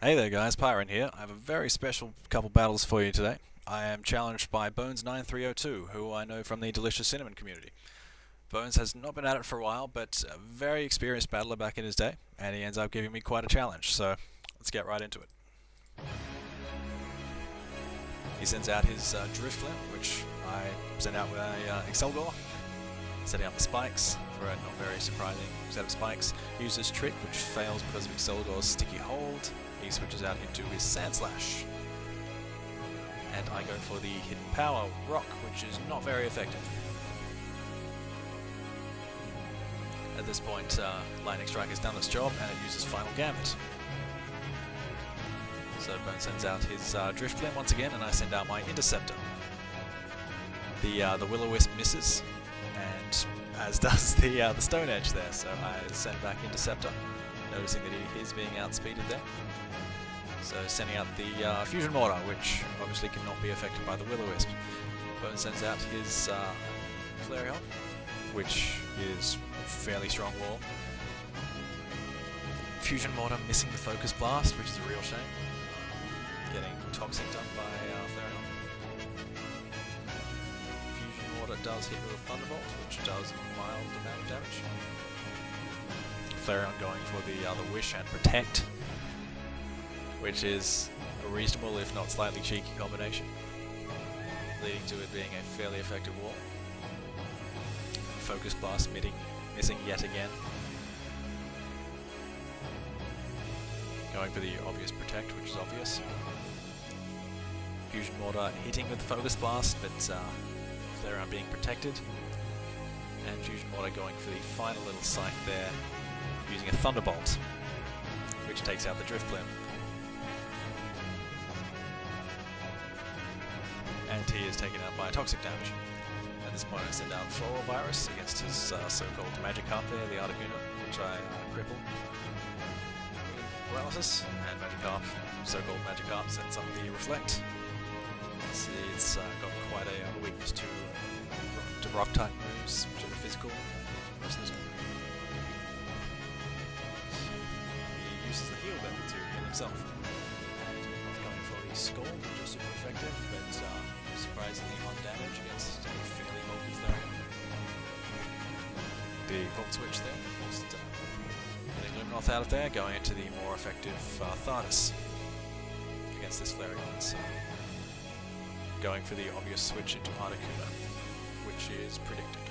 Hey there guys, Pyron here. I have a very special couple battles for you today. I am challenged by bones9302, who I know from the Delicious Cinnamon community. Bones has not been at it for a while, but a very experienced battler back in his day, and he ends up giving me quite a challenge, so let's get right into it. He sends out his drift limb, which I send out with a Excelgor, setting up the spikes for a not very surprising set of spikes. He uses Trick, which fails because of Excelgor's sticky hold. He switches out into his Sand Slash. And I go for the Hidden Power Rock, which is not very effective. At this point, Lightning Strike has done its job and it uses Final Gambit. So Bone sends out his Drift Limb once again, and I send out my Interceptor. The Will-O-Wisp misses, and as does the Stone Edge there, so I send back Interceptor, noticing that he is being outspeeded there. So sending out the Fusion Mortar, which obviously cannot be affected by the Will-O-Wisp. Bone sends out his Flareon, which is a fairly strong wall. Fusion Mortar missing the Focus Blast, which is a real shame. Getting Toxic done by Flareon. Fusion Mortar does hit with a Thunderbolt, which does a mild amount of damage. Flareon going for the Wish and Protect, which is a reasonable, if not slightly cheeky combination, leading to it being a fairly effective wall. Focus Blast missing yet again. Going for the obvious Protect, which is obvious. Fusion Mortar hitting with the Focus Blast, but Flareon being protected. And Fusion Mortar going for the final little psych there, using a Thunderbolt, which takes out the Drift Limb. And he is taken out by toxic damage. At this point I send out Floral Virus against his so-called Magikarp there, the Articuno, which I cripple with Paralysis, and Magikarp, so-called Magikarp, sends up the Reflect. It's got quite a weakness to rock-type moves, which are physical most of the time. He uses the heal bell to heal himself. And not going for the Skull, which is super effective, but surprisingly on damage against a fairly bulky Flareon. The Volt Switch there, just getting Luminoth out of there, going into the more effective Tharnus against this Flareon. So going for the obvious switch into Articuno, which is predicted.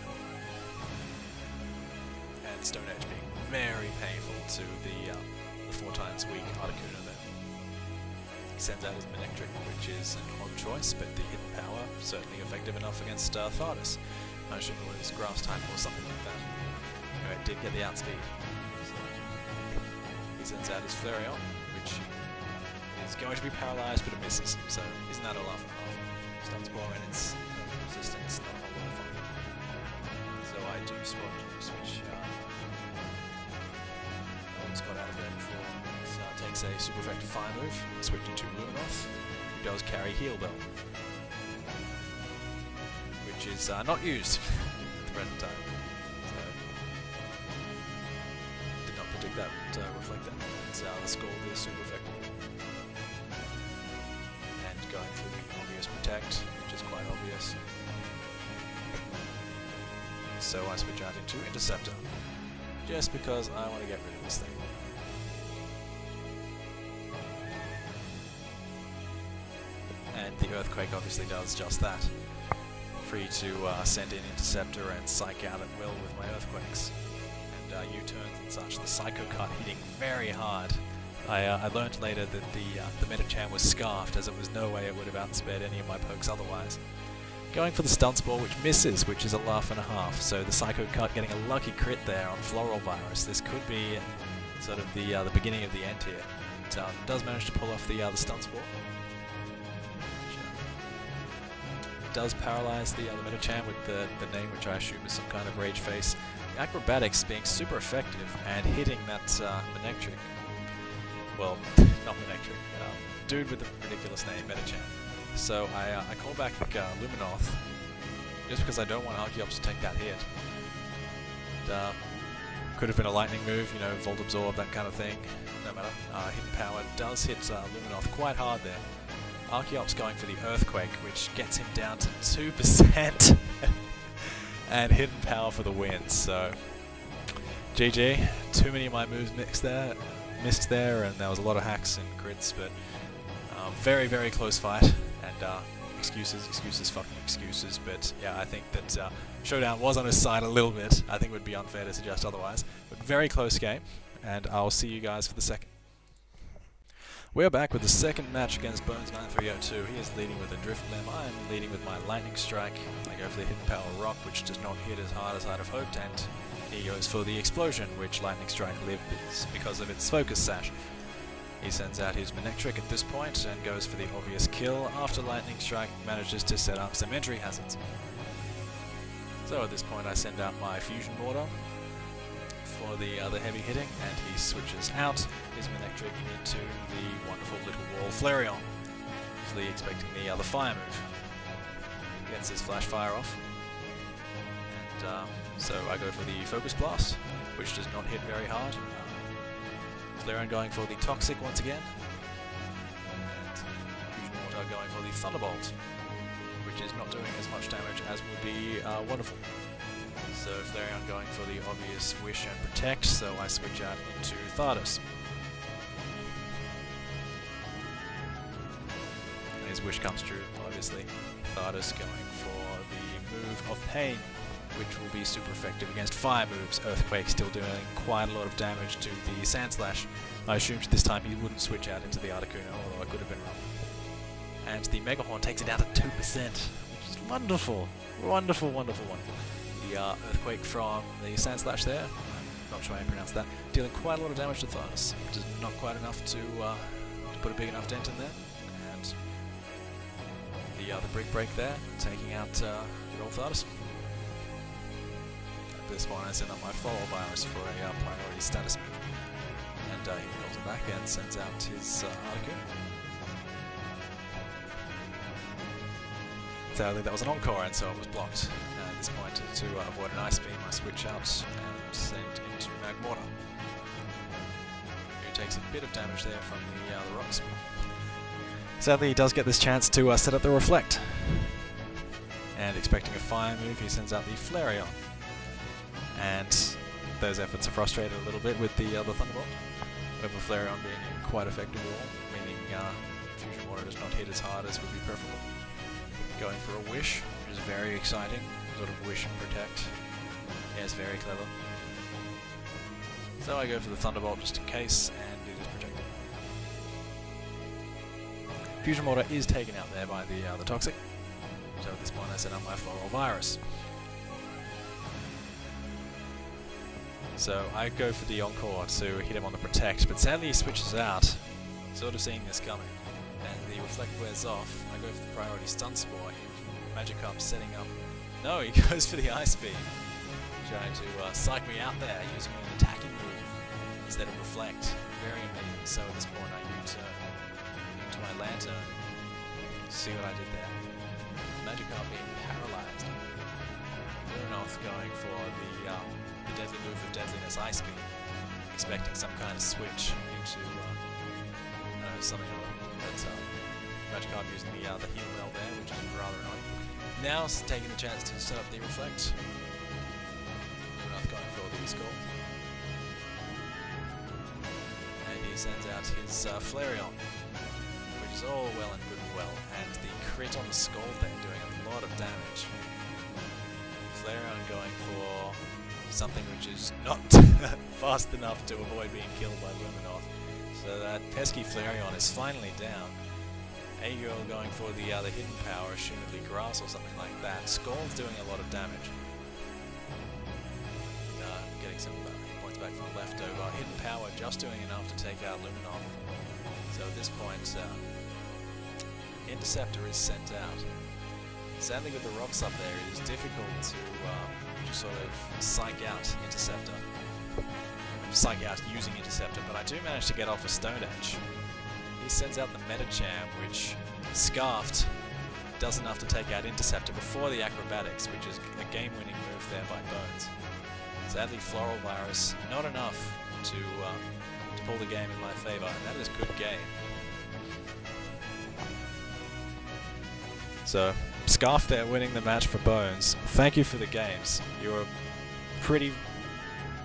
And Stone Edge being very painful to the 4 times weak Articuno there. Sends out his Manectric, which is an odd choice, but the Hidden Power certainly effective enough against Tharnus. I should have his Grass type or something like that. Anyway, it did get the outspeed. So he sends out his Flareon, which is going to be paralyzed, but it misses. So isn't that a laugh and a half? Stuns Ball and its resistance, not a whole lot of fun. So I do switch. Got out of there before. So takes a super effective fire move, switching to Luminoth, who does carry Heal Bell, which is not used at the present time. So did not predict that Reflect that. The Skull is super effective. And going for the obvious Protect, which is quite obvious. So I switch out into Interceptor, just because I want to get rid of this thing. And the Earthquake obviously does just that. Free to send in Interceptor and Psych out at will with my Earthquakes. And U-turns and such, the Psycho Cut hitting very hard. I learned later that the Metachan was scarfed, as it was no way it would have outspared any of my pokes otherwise. Going for the Stun Spore, which misses, which is a laugh and a half. So the Psycho Cut getting a lucky crit there on Floral Virus. This could be sort of the beginning of the end here. It does manage to pull off the Stun Spore. Does paralyze the Metachan with the name, which I assume is some kind of Rage Face. Acrobatics being super effective and hitting that Manectric. Well, not Manectric. Dude with the ridiculous name, Metachan. So I call back Luminoth, just because I don't want Archeops to take that hit. And, Could have been a lightning move, you know, Volt Absorb, that kind of thing. No matter. Hidden Power does hit Luminoth quite hard there. Archeop's going for the Earthquake, which gets him down to 2%. And Hidden Power for the win, so GG. Too many of my moves missed there, and there was a lot of hacks and crits, but very, very close fight. And excuses, fucking excuses. But yeah, I think that Showdown was on his side a little bit. I think it would be unfair to suggest otherwise. But very close game, and I'll see you guys for the second. We're back with the second match against bones9302. He is leading with a Drift Limb. I am leading with my Lightning Strike. I go for the Hidden Power Rock, which does not hit as hard as I'd have hoped, and he goes for the Explosion, which Lightning Strike lives because of its Focus Sash. He sends out his Manectric at this point and goes for the obvious kill after Lightning Strike manages to set up some entry hazards. So at this point I send out my Fusion Mortar for the heavy hitting, and he switches out his Manectric into the wonderful little wall Flareon, usually expecting the fire move. Gets his Flash Fire off, and so I go for the Focus Blast, which does not hit very hard. Flareon going for the Toxic once again, and Fusion Mortar going for the Thunderbolt, which is not doing as much damage as would be wonderful. So Flareon going for the obvious Wish and Protect, so I switch out into Thardos. And his Wish comes true, obviously. Thardos going for the move of Pain, which will be super effective against fire moves. Earthquake still doing quite a lot of damage to the Sand Slash. I assumed this time he wouldn't switch out into the Articuno, although I could have been wrong. And the Mega Horn takes it down to 2%, which is wonderful. Wonderful, wonderful, wonderful. The Earthquake from the Sand Slash there, I'm not sure how you pronounce that, dealing quite a lot of damage to Thardos. Just not quite enough to put a big enough dent in there. And the Brick Break there, taking out good old Thardos. At this point I send up my Follow Virus for a priority status move. And he rolls it back and sends out his Articuno. Sadly that was an Encore, and so it was blocked. At this point, to avoid an Ice Beam, I switch out and send into Magmortar, who takes a bit of damage there from the rocks. Sadly he does get this chance to set up the Reflect, and expecting a fire move he sends out the Flareon, and those efforts are frustrated a little bit with the Thunderbolt, with the Flareon being a quite effective wall, meaning Fusion Mortar does not hit as hard as would be preferable. Going for a Wish, which is very exciting, sort of Wish and Protect. Yeah, it's very clever. So I go for the Thunderbolt just in case, and it is protected. Fusion Mortar is taken out there by the Toxic, so at this point I set up my Follow Virus. So I go for the Encore to hit him on the Protect, but sadly he switches out, sort of seeing this coming. And the Reflect wears off. I go for the priority Stun Spore. Magikarp setting up. No, he goes for the Ice Beam, trying to psych me out there using an attacking move instead of Reflect. Very amazing. So at this point I use into my Lantern. See what I did there. Magikarp being paralyzed. Luminoth going for the deadly move of Deadliness Ice Beam, expecting some kind of switch into something or but Magikarp using the heal bell there, which is rather annoying. Now taking the chance to set up the Reflect. Luminoth going for the Skull. And he sends out his Flareon, which is all well and good and well, and the crit on the Skull there doing a lot of damage. Flareon going for something which is not fast enough to avoid being killed by Luminoth. So that pesky Flareon is finally down. Agirl going for the Hidden Power, assumedly Grass or something like that. Skull's doing a lot of damage. Getting some hit points back from the leftover. Hidden Power just doing enough to take out Luminoth. So at this point, Interceptor is sent out. Sadly with the rocks up there, it is difficult to sort of psych out Interceptor. Psych out using Interceptor, but I do manage to get off a Stone Edge. He sends out the Metacham, which Scarfed does enough to take out Interceptor before the Acrobatics, which is a game-winning move there by Bones. Sadly, Floral Virus, not enough to pull the game in my favour, and that is good game. So, Scarf there winning the match for Bones. Thank you for the games. You were pretty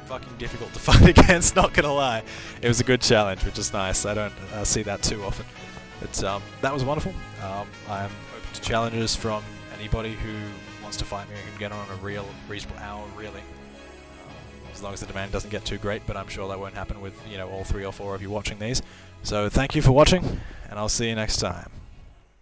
fucking difficult to fight against, not gonna lie. It was a good challenge, which is nice. I don't see that too often. But that was wonderful. I'm open to challenges from anybody who wants to fight me. I can get on a reasonable hour, really. As long as the demand doesn't get too great, but I'm sure that won't happen with, you know, all 3 or 4 of you watching these. So thank you for watching, and I'll see you next time.